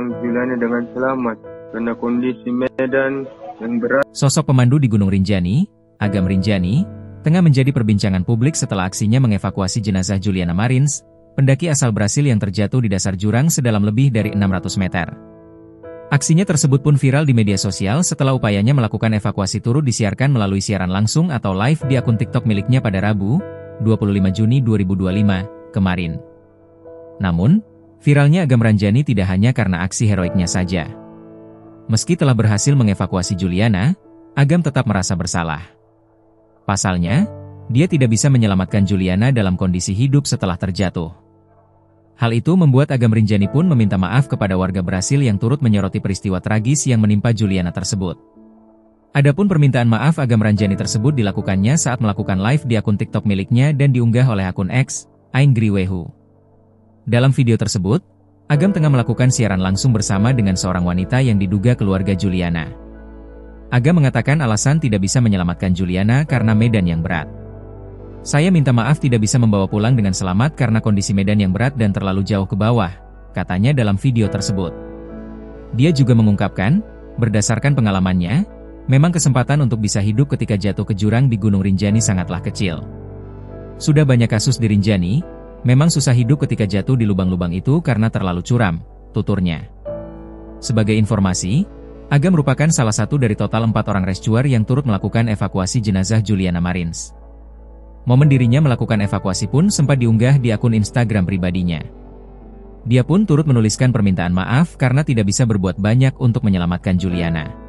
Juliana dengan selamat karena kondisi medan yang berat. Sosok pemandu di Gunung Rinjani, Agam Rinjani, tengah menjadi perbincangan publik setelah aksinya mengevakuasi jenazah Juliana Marins, pendaki asal Brasil yang terjatuh di dasar jurang sedalam lebih dari 600 meter. Aksinya tersebut pun viral di media sosial setelah upayanya melakukan evakuasi turut disiarkan melalui siaran langsung atau live di akun TikTok miliknya pada Rabu, 25 Juni 2025, kemarin. Namun, viralnya Agam Rinjani tidak hanya karena aksi heroiknya saja. Meski telah berhasil mengevakuasi Juliana, Agam tetap merasa bersalah. Pasalnya, dia tidak bisa menyelamatkan Juliana dalam kondisi hidup setelah terjatuh. Hal itu membuat Agam Rinjani pun meminta maaf kepada warga Brasil yang turut menyoroti peristiwa tragis yang menimpa Juliana tersebut. Adapun permintaan maaf Agam Rinjani tersebut dilakukannya saat melakukan live di akun TikTok miliknya dan diunggah oleh akun X, @aingriwehu. Dalam video tersebut, Agam tengah melakukan siaran langsung bersama dengan seorang wanita yang diduga keluarga Juliana. Agam mengatakan alasan tidak bisa menyelamatkan Juliana karena medan yang berat. Saya minta maaf tidak bisa membawa pulang dengan selamat karena kondisi medan yang berat dan terlalu jauh ke bawah, katanya dalam video tersebut. Dia juga mengungkapkan, berdasarkan pengalamannya, memang kesempatan untuk bisa hidup ketika jatuh ke jurang di Gunung Rinjani sangatlah kecil. Sudah banyak kasus di Rinjani, memang susah hidup ketika jatuh di lubang-lubang itu karena terlalu curam, tuturnya. Sebagai informasi, Agam merupakan salah satu dari total 4 orang rescuer yang turut melakukan evakuasi jenazah Juliana Marins. Momen dirinya melakukan evakuasi pun sempat diunggah di akun Instagram pribadinya. Dia pun turut menuliskan permintaan maaf karena tidak bisa berbuat banyak untuk menyelamatkan Juliana.